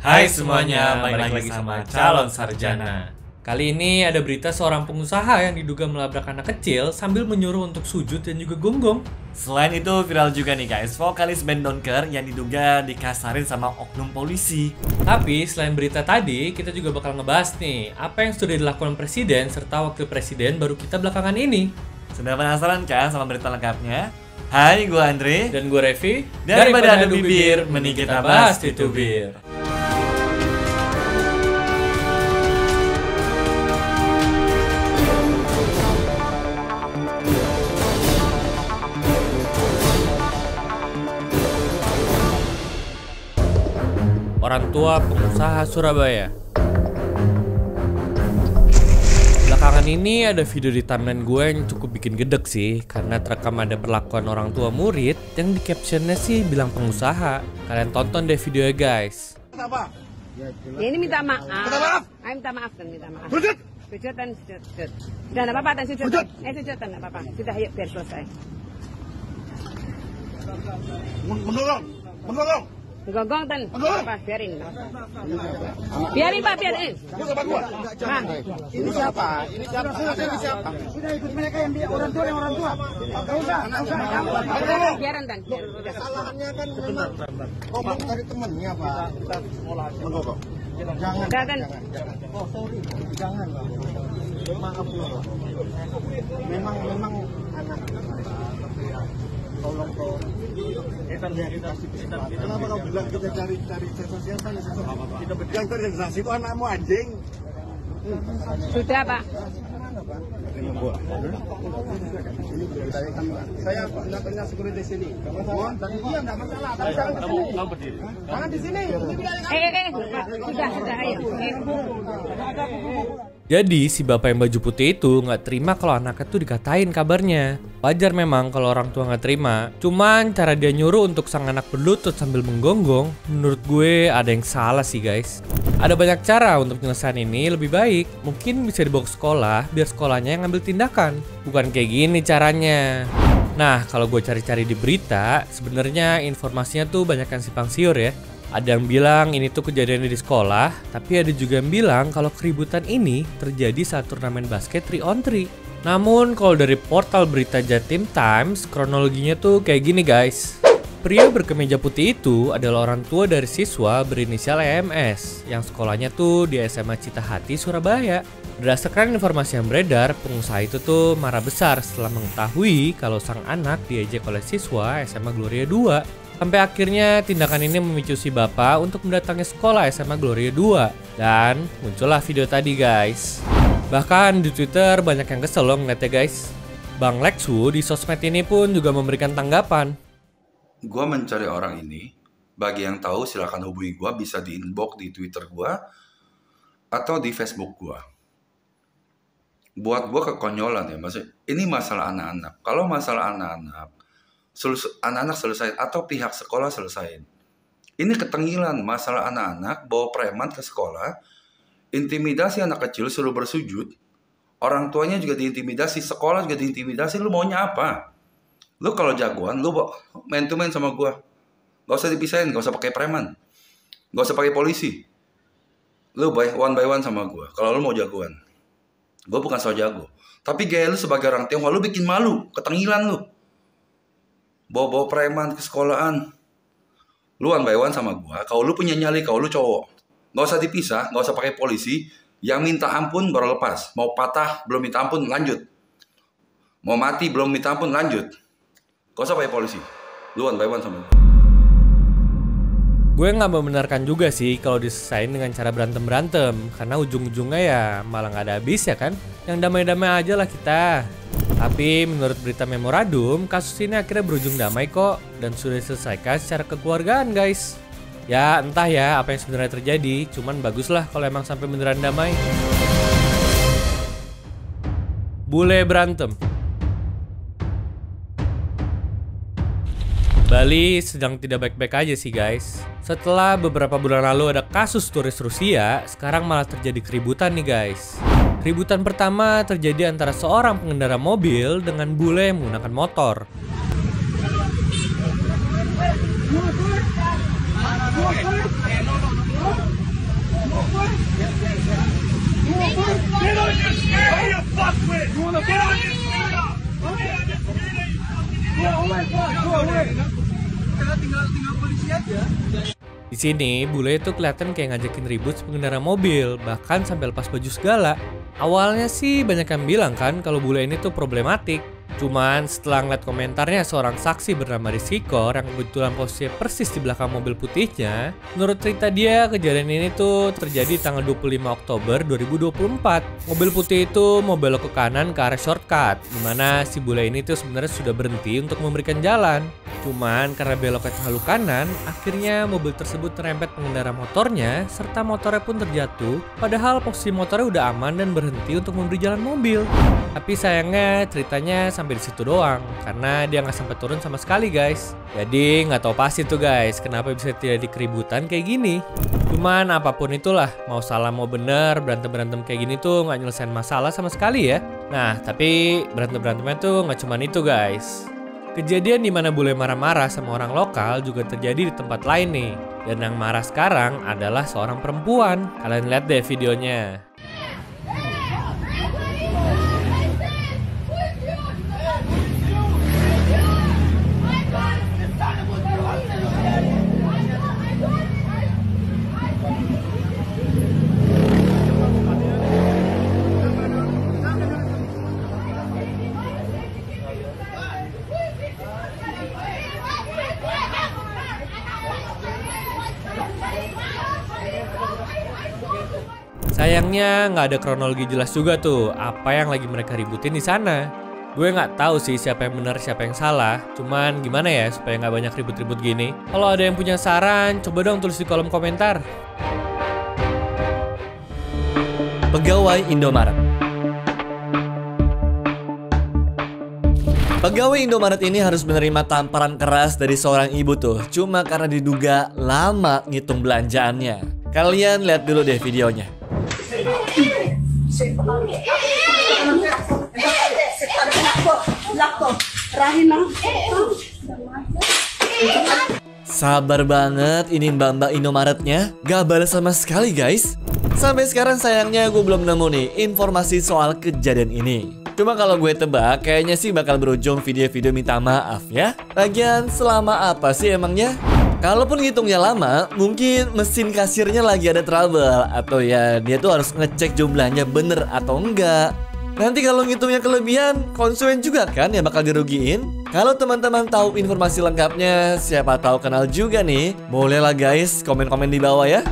Hai semuanya, balik lagi sama Calon Sarjana. Kali ini ada berita seorang pengusaha yang diduga melabrak anak kecil sambil menyuruh untuk sujud dan juga gonggong. Selain itu viral juga nih guys, vokalis band Donker yang diduga dikasarin sama oknum polisi. Tapi selain berita tadi, kita juga bakal ngebahas nih apa yang sudah dilakukan presiden serta wakil presiden baru kita belakangan ini. Sudah penasaran kan sama berita lengkapnya? Hai, gue Andre. Dan gue Revi. Daripada adu bibir, mending kita bahas di tubir. Orang tua pengusaha Surabaya. Belakangan ini ada video di timeline gue yang cukup bikin gedek sih, karena terekam ada perlakuan orang tua murid yang di captionnya sih bilang pengusaha. Kalian tonton deh videonya guys. Apa? Ya, ini minta maaf. Minta maaf? Ayo minta maaf dan minta maaf. Sujud! Sujud dan sujud. Udah enggak apa-apa dan sujud. Sujud! Sujud dan enggak apa-apa. Sudah yuk biar selesai. Mendorong! Mendorong! Gonggong dan Mendorong! apa? Biarin. Biarin Pak, biarin. Ini sama gua. Nah, Ini siapa? Ini siapa? Ini siapa? Sudah ikut mereka yang dia orang tua. biarin dan. Udah. Kesalahannya kan memang ngomong dari temennya, Pak. Mendorong. Jangan. Udah dan. Oh sorry, jangan Pak. Maaf loh. Memang anak. Tolong. Kenapa kau bilang kita cari sosial kan? Yang terintegrasi itu anakmu anjing. Sudah Pak. Saya tanya security sini. Iya enggak masalah. Jangan di sini. Sudah ayo. Jadi si bapak yang baju putih itu nggak terima kalau anaknya tuh dikatain kabarnya. Wajar memang kalau orang tua nggak terima. Cuman cara dia nyuruh untuk sang anak berlutut sambil menggonggong, menurut gue ada yang salah sih guys. Ada banyak cara untuk penyelesaian ini lebih baik. Mungkin bisa dibawa ke sekolah biar sekolahnya yang ngambil tindakan. Bukan kayak gini caranya. Nah kalau gue cari-cari di berita, sebenarnya informasinya tuh banyak yang simpang siur ya. Ada yang bilang ini tuh kejadiannya di sekolah, tapi ada juga yang bilang kalau keributan ini terjadi saat turnamen basket 3-on-3. Namun kalau dari portal berita Jatim Times, kronologinya tuh kayak gini guys. Pria berkemeja putih itu adalah orang tua dari siswa berinisial EMS yang sekolahnya tuh di SMA Citahati, Surabaya. Berdasarkan informasi yang beredar, pengusaha itu tuh marah besar setelah mengetahui kalau sang anak diejek oleh siswa SMA Gloria 2. Sampai akhirnya tindakan ini memicu si bapak untuk mendatangi sekolah SMA Gloria 2. Dan muncullah video tadi guys. Bahkan di Twitter banyak yang kesel loh ngeliatnya guys. Bang Lexu di sosmed ini pun juga memberikan tanggapan. Gua mencari orang ini. Bagi yang tahu silakan hubungi gua, bisa di inbox di Twitter gua atau di Facebook gua. Buat gua kekonyolan ya, maksudnya ini masalah anak-anak. Kalau masalah anak-anak selesai atau pihak sekolah selesai. Ini ketengilan masalah anak-anak bawa preman ke sekolah, intimidasi anak kecil suruh bersujud, orang tuanya juga diintimidasi, sekolah juga diintimidasi. Lu maunya apa? Lu kalau jagoan, lu main to main sama gua. Gak usah dipisahin, gak usah pakai preman, gak usah pakai polisi. Lu one by one sama gua. Kalau lu mau jagoan, gua bukan so jago. Tapi gaya lu sebagai orang Tionghoa, lu bikin malu, ketengilan lu. Bawa preman ke sekolahan. Lu one by one sama gua. Kalau lu punya nyali, kalau lu cowok, gak usah dipisah, gak usah pakai polisi. Yang minta ampun baru lepas. Mau patah belum minta ampun, lanjut. Mau mati belum minta ampun, lanjut. Gak usah pakai polisi. Lu one by one sama gua. Gue nggak membenarkan juga sih kalau diselesain dengan cara berantem-berantem. Karena ujung-ujungnya ya malah nggak ada habis ya kan. Yang damai-damai aja lah kita. Tapi menurut berita Memoradum, kasus ini akhirnya berujung damai kok. Dan sudah diselesaikan secara kekeluargaan guys. Ya entah ya apa yang sebenarnya terjadi. Cuman baguslah kalau emang sampai beneran damai. Bule berantem. Bali sedang tidak baik-baik aja sih guys. Setelah beberapa bulan lalu ada kasus turis Rusia, sekarang malah terjadi keributan nih guys. Keributan pertama terjadi antara seorang pengendara mobil dengan bule yang menggunakan motor. sini bule itu kelihatan kayak ngajakin ribut pengendara mobil, bahkan sampai lepas baju segala. Awalnya sih banyak yang bilang kan kalau bule ini tuh problematik. Cuman setelah ngeliat komentarnya seorang saksi bernama Rizky Kor yang kebetulan posisinya persis di belakang mobil putihnya, menurut cerita dia kejadian ini tuh terjadi tanggal 25 Oktober 2024. Mobil putih itu mau belok ke kanan ke arah shortcut, dimana si bule ini tuh sebenarnya sudah berhenti untuk memberikan jalan. Cuman karena beloknya terlalu kanan, akhirnya mobil tersebut terempet pengendara motornya serta motornya pun terjatuh. Padahal posisi motornya udah aman dan berhenti untuk memberi jalan mobil. Tapi sayangnya ceritanya sampai di situ doang, karena dia nggak sampai turun sama sekali guys. Jadi nggak tahu pasti tuh guys, kenapa bisa terjadi keributan kayak gini. Cuman apapun itulah, mau salah mau bener, berantem kayak gini tuh nggak nyelesain masalah sama sekali ya. Nah tapi berantemnya tuh nggak cuman itu guys. Kejadian dimana bule marah-marah sama orang lokal juga terjadi di tempat lain nih. Dan yang marah sekarang adalah seorang perempuan. Kalian lihat deh videonya. Sayangnya nggak ada kronologi jelas juga tuh apa yang lagi mereka ributin di sana. Gue nggak tahu sih siapa yang benar siapa yang salah. Cuman gimana ya supaya nggak banyak ribut-ribut gini. Kalau ada yang punya saran, coba dong tulis di kolom komentar. Pegawai Indomaret. Pegawai Indomaret ini harus menerima tamparan keras dari seorang ibu tuh, cuma karena diduga lama ngitung belanjaannya. Kalian lihat dulu deh videonya. Sabar banget ini mbak-mbak Indomaretnya, gak balas sama sekali guys. Sampai sekarang sayangnya gue belum nemu nih informasi soal kejadian ini. Cuma kalau gue tebak kayaknya sih bakal berujung video-video minta maaf ya. Lagian selama apa sih emangnya? Kalaupun ngitungnya lama, mungkin mesin kasirnya lagi ada trouble. Atau ya dia tuh harus ngecek jumlahnya bener atau enggak. Nanti kalau ngitungnya kelebihan, konsumen juga kan yang bakal dirugiin. Kalau teman-teman tahu informasi lengkapnya, siapa tahu kenal juga nih. Bolehlah guys, komen-komen di bawah ya.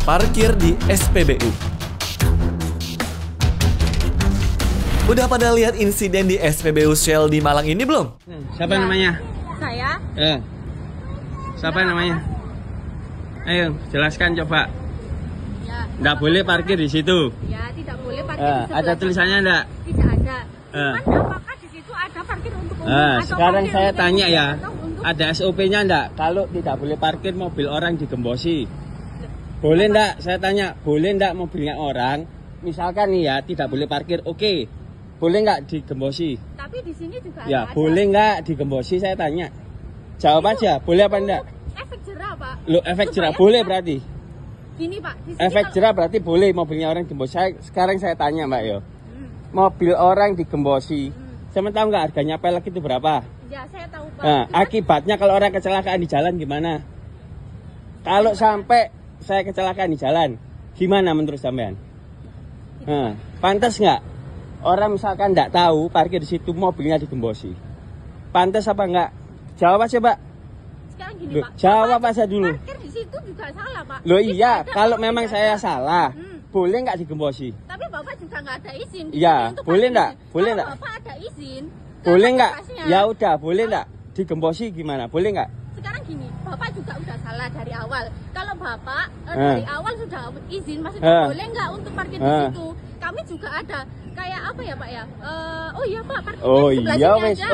Parkir di SPBU. Udah pada lihat insiden di SPBU Shell di Malang ini belum? Siapa namanya? Saya. Siapa namanya? Ayo, jelaskan coba. Ya. Nggak boleh parkir di situ. Ya, tidak boleh parkir di sebelah. Ada tulisannya enggak? Tidak ada. Cuman apakah di situ ada parkir untuk umum atau sekarang parkir saya untuk tanya umum ya, atau untuk... ada SOP-nya enggak? Kalau tidak boleh parkir mobil orang digembosi. Boleh enggak? Saya tanya, boleh enggak mobilnya orang? Misalkan nih ya, tidak boleh parkir, oke. Boleh nggak digembosi? Tapi di sini juga ya, ada. Boleh nggak digembosi? Saya tanya. Jawab aja, boleh apa enggak? Efek jerah, Pak. Lo efek jerah boleh berarti? Gini, Pak. Di sini Efek kalau... jerah berarti boleh mobilnya orang digembosi. Sekarang saya tanya, Mbak Yo. Mobil orang digembosi. Saya tahu nggak harganya pelek itu berapa? Ya, saya tahu, Pak. Nah, akibatnya kalau orang kecelakaan di jalan gimana? Kalau sampai saya kecelakaan di jalan, gimana menurut sampean? Nah, pantas nggak? Orang misalkan nggak tahu parkir di situ mobilnya digembosi. Pantas apa enggak? Jawab aja, Pak. Sekarang gini, Loh, Pak. jawab aja dulu. Parkir di situ juga salah, Pak. Loh Itu iya, ada kalau atau memang tidak saya ada? salah, boleh nggak digembosi? Tapi Bapak juga nggak ada izin. Iya, Untuk boleh parkir. nggak? Boleh Kalau nggak? Bapak ada izin. Boleh ke nggak? lokasinya. Ya udah, boleh nggak? Digembosi gimana? Boleh nggak? Sekarang gini, Bapak juga udah salah dari awal. Kalau Bapak dari awal sudah izin, maksudnya boleh nggak untuk parkir di situ? Kami juga ada kayak apa ya, Pak ya? Oh iya, Pak, parkir di sebelah iya sini wes, aja.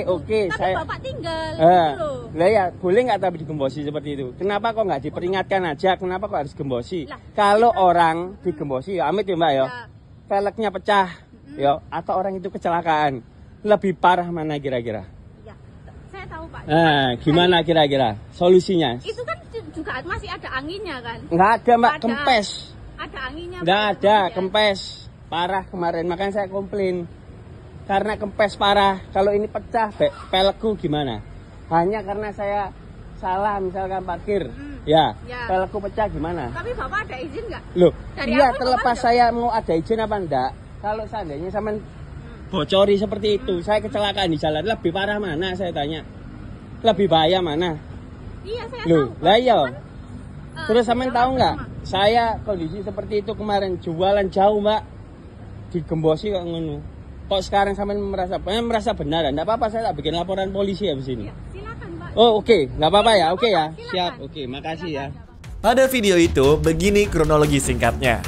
oke. Tapi Saya Bapak tinggal gitu loh. Lah ya, boleh nggak tapi digembosi seperti itu? Kenapa kok nggak diperingatkan aja? Kenapa kok harus gembosi? Lah, kalau orang digembosi, ya amit ya Mbak ya, Ya. peleknya pecah, ya, atau orang itu kecelakaan, lebih parah mana kira-kira? Ya, saya tahu, Pak. Nah, gimana kira-kira solusinya? Itu kan juga masih ada anginnya kan? Nggak ada Mbak, Ada. kempes. Ada anginnya. Nggak Pak, ada, kemudian. kempes. Parah kemarin, makanya saya komplain. Karena kempes parah, kalau ini pecah, pelekku gimana? Hanya karena saya salah misalkan parkir. Ya, Ya. velgku pecah gimana? Tapi Bapak ada izin nggak? Loh, Dari iya awal terlepas Bapak saya mau ada izin apa enggak. Kalau seandainya sama bocori seperti itu, saya kecelakaan di jalan, lebih parah mana saya tanya? Lebih bahaya mana? Iya, saya Loh, tahu. lah iya. Cuman, Terus sampean jalan tahu nggak? sama. Saya kondisi seperti itu kemarin jualan jauh, Mbak. Digembosi kok ngono. Kok sekarang sampean merasa benar? Enggak apa-apa, saya tak bikin laporan polisi habis ini. Ya, silakan, Pak. Oh, oke. Nggak apa-apa ya. Oke ya. Silakan. Siap. Oke, makasih ya. Pada video itu, begini kronologi singkatnya.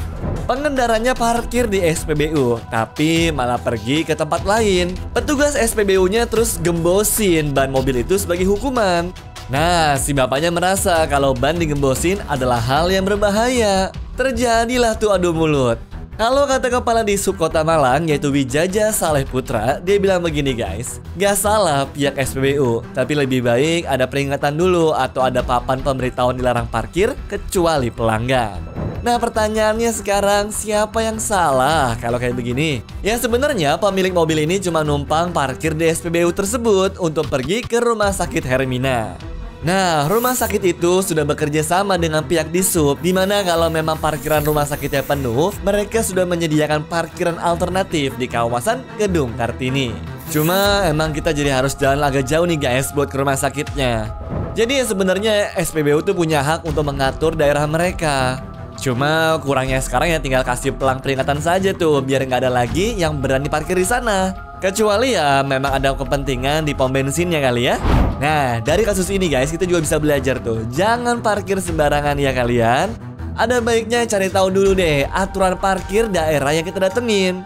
Pengendaranya parkir di SPBU, tapi malah pergi ke tempat lain. Petugas SPBU-nya terus gembosin ban mobil itu sebagai hukuman. Nah, si bapaknya merasa kalau ban digembosin adalah hal yang berbahaya. Terjadilah tuh adu mulut. Kalau kata kepala di Subkota Malang yaitu Wijaja Saleh Putra, dia bilang begini guys, gak salah pihak SPBU, tapi lebih baik ada peringatan dulu atau ada papan pemberitahuan dilarang parkir kecuali pelanggan. Nah pertanyaannya sekarang, siapa yang salah kalau kayak begini? Ya sebenarnya pemilik mobil ini cuma numpang parkir di SPBU tersebut untuk pergi ke rumah sakit Hermina. Nah, rumah sakit itu sudah bekerja sama dengan pihak Disub, dimana kalau memang parkiran rumah sakitnya penuh, mereka sudah menyediakan parkiran alternatif di kawasan Gedung Kartini. Cuma emang kita jadi harus jalan agak jauh nih guys buat ke rumah sakitnya. Jadi ya sebenarnya SPBU tuh punya hak untuk mengatur daerah mereka. Cuma kurangnya sekarang ya tinggal kasih pelang peringatan saja tuh biar nggak ada lagi yang berani parkir di sana. Kecuali ya memang ada kepentingan di pom bensinnya kali ya. Nah dari kasus ini guys kita juga bisa belajar tuh, jangan parkir sembarangan ya kalian. Ada baiknya cari tahu dulu deh aturan parkir daerah yang kita datengin.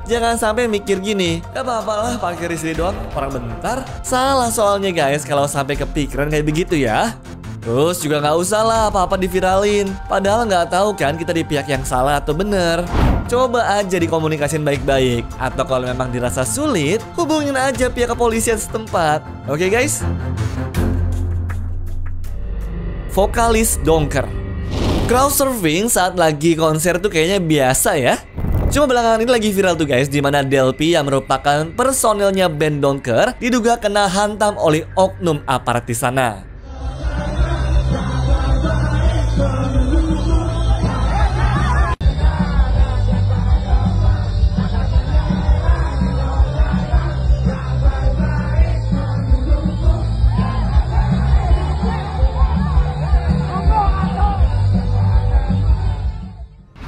Jangan sampai mikir gini, gak apa-apa lah parkir di sini doang, orang bentar. Salah soalnya guys kalau sampai kepikiran kayak begitu ya. Terus juga nggak usah lah apa-apa diviralin. Padahal nggak tahu kan kita di pihak yang salah atau bener. Coba aja dikomunikasin baik-baik. Atau kalau memang dirasa sulit, hubungin aja pihak kepolisian setempat. Oke guys? Vokalis Donker. Crowd surfing saat lagi konser tuh kayaknya biasa ya. Cuma belakangan ini lagi viral tuh guys, dimana Delphi yang merupakan personelnya band Donker diduga kena hantam oleh oknum aparat di sana.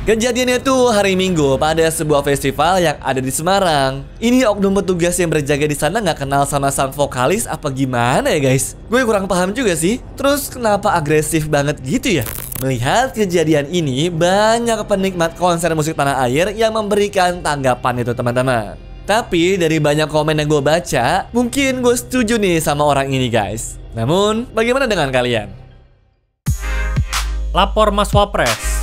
Kejadiannya tuh hari Minggu pada sebuah festival yang ada di Semarang. Ini oknum petugas yang berjaga di sana nggak kenal sama sang vokalis apa gimana ya guys? Gue kurang paham juga sih. Terus kenapa agresif banget gitu ya? Melihat kejadian ini, banyak penikmat konser musik tanah air yang memberikan tanggapan itu teman-teman. Tapi dari banyak komen yang gue baca, mungkin gue setuju nih sama orang ini guys. Namun, bagaimana dengan kalian? Lapor Mas Wapres.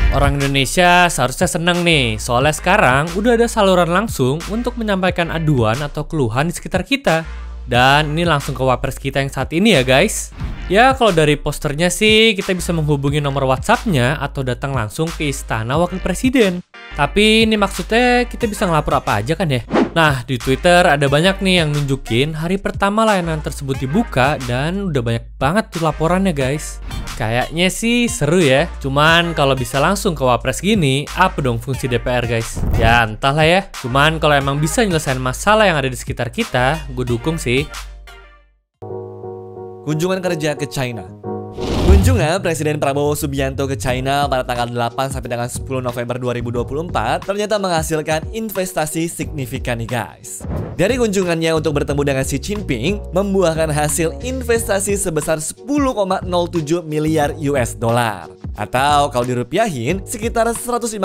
Orang Indonesia seharusnya seneng nih, soalnya sekarang udah ada saluran langsung untuk menyampaikan aduan atau keluhan di sekitar kita. Dan ini langsung ke Wapres kita yang saat ini ya guys. Ya kalau dari posternya sih kita bisa menghubungi nomor WhatsApp-nya atau datang langsung ke Istana Wakil Presiden. Tapi ini maksudnya kita bisa ngelapor apa aja kan ya? Nah di Twitter ada banyak nih yang nunjukin hari pertama layanan tersebut dibuka dan udah banyak banget tuh laporannya guys. Kayaknya sih seru ya. Cuman kalau bisa langsung ke Wapres gini, apa dong fungsi DPR guys? Ya entahlah ya. Cuman kalau emang bisa nyelesain masalah yang ada di sekitar kita, gue dukung sih. Kunjungan kerja ke China. Kunjungan Presiden Prabowo Subianto ke China pada tanggal 8 sampai dengan 10 November 2024 ternyata menghasilkan investasi signifikan nih guys. Dari kunjungannya untuk bertemu dengan Xi Jinping membuahkan hasil investasi sebesar 10,07 miliar US dollar. Atau kalau dirupiahin sekitar 157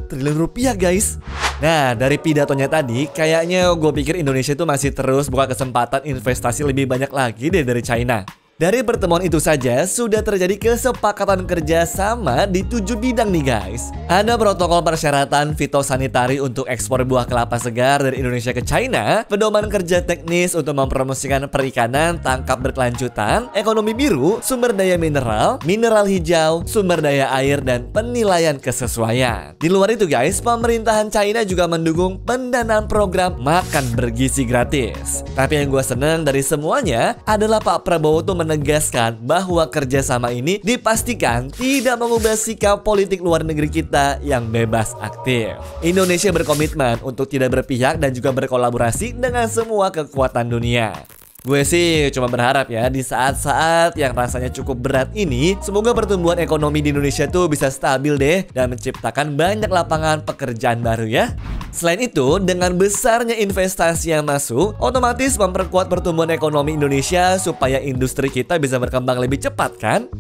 triliun rupiah guys. Nah dari pidatonya tadi kayaknya gue pikir Indonesia itu masih terus buka kesempatan investasi lebih banyak lagi deh dari China. Dari pertemuan itu saja sudah terjadi kesepakatan kerja sama di 7 bidang nih guys. Ada protokol persyaratan fitosanitari untuk ekspor buah kelapa segar dari Indonesia ke China, pedoman kerja teknis untuk mempromosikan perikanan tangkap berkelanjutan, ekonomi biru, sumber daya mineral, mineral hijau, sumber daya air, dan penilaian kesesuaian. Di luar itu guys, pemerintahan China juga mendukung pendanaan program makan bergizi gratis. Tapi yang gue seneng dari semuanya adalah Pak Prabowo tuh menegaskan bahwa kerjasama ini dipastikan tidak mengubah sikap politik luar negeri kita yang bebas aktif. Indonesia berkomitmen untuk tidak berpihak dan juga berkolaborasi dengan semua kekuatan dunia. Gue sih cuma berharap ya di saat-saat yang rasanya cukup berat ini, semoga pertumbuhan ekonomi di Indonesia tuh bisa stabil deh dan menciptakan banyak lapangan pekerjaan baru ya. Selain itu, dengan besarnya investasi yang masuk, otomatis memperkuat pertumbuhan ekonomi Indonesia supaya industri kita bisa berkembang lebih cepat kan?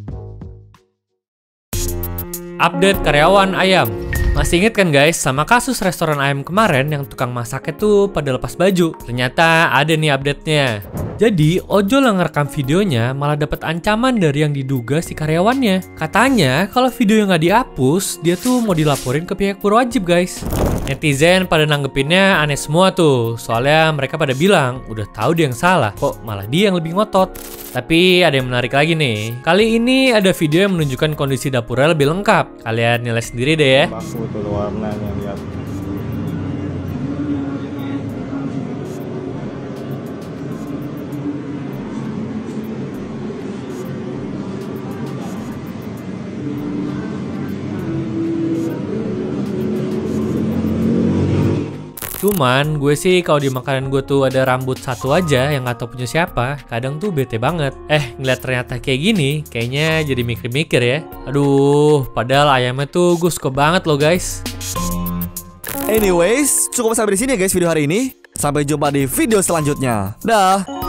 Update karyawan ayam. Masih inget kan guys sama kasus restoran ayam kemarin yang tukang masaknya tuh pada lepas baju? Ternyata ada nih update-nya. Jadi ojol yang ngerekam videonya malah dapat ancaman dari yang diduga si karyawannya. Katanya kalau video yang nggak dihapus, dia tuh mau dilaporin ke pihak berwajib guys. Netizen pada nanggepinnya aneh semua tuh. Soalnya mereka pada bilang udah tahu dia yang salah, kok malah dia yang lebih ngotot. Tapi ada yang menarik lagi nih. Kali ini ada video yang menunjukkan kondisi dapurnya lebih lengkap. Kalian nilai sendiri deh ya. Baku tuh warnanya lihat. Cuman gue sih kalau di makanan gue tuh ada rambut satu aja yang gak tau punya siapa, kadang tuh bete banget. Ngeliat ternyata kayak gini, kayaknya jadi mikir-mikir ya. Aduh, padahal ayamnya tuh gue suka banget loh guys. Anyways, cukup sampai di sini ya guys video hari ini. Sampai jumpa di video selanjutnya. Dah.